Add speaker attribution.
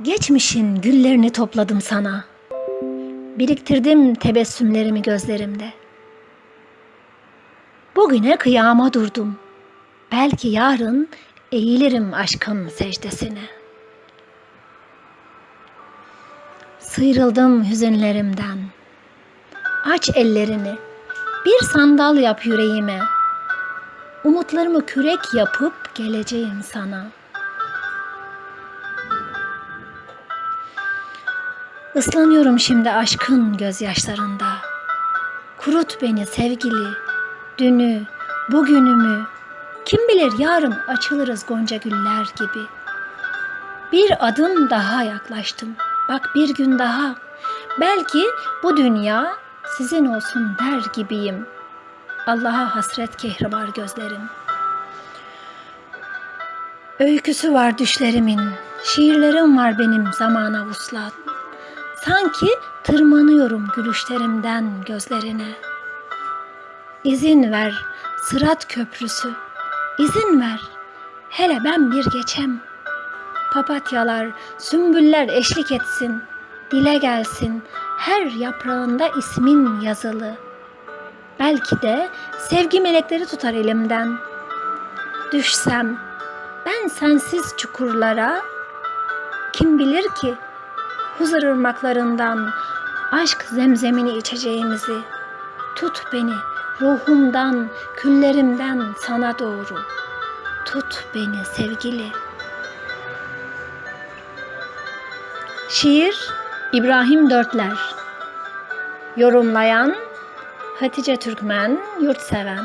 Speaker 1: Geçmişin güllerini topladım sana. Biriktirdim tebessümlerimi gözlerimde. Bugüne kıyama durdum. Belki yarın eğilirim aşkın secdesine. Sıyrıldım hüzünlerimden. Aç ellerini, bir sandal yap yüreğime. Umutlarımı kürek yapıp geleceğim sana. Islanıyorum şimdi aşkın gözyaşlarında. Kurut beni sevgili, dünü, bugünümü. Kim bilir yarın açılırız gonca güller gibi. Bir adım daha yaklaştım. Bak bir gün daha. Belki bu dünya sizin olsun der gibiyim. Allah'a hasret kehribar gözlerim. Öyküsü var düşlerimin, şiirlerim var benim zamana vuslat. Sanki tırmanıyorum gülüşlerimden gözlerine. İzin ver Sırat köprüsü, izin ver, hele ben bir geçem. Papatyalar, sümbüller eşlik etsin, dile gelsin, her yaprağında ismin yazılı. Belki de sevgi melekleri tutar elimden. Düşsem ben sensiz çukurlara, kim bilir ki huzur ırmaklarından aşk zemzemini içeceğimizi. Tut beni ruhumdan, küllerimden sana doğru. Tut beni sevgili. Şiir İbrahim Dörtler. Yorumlayan Hatice Türkmen Yurtseven.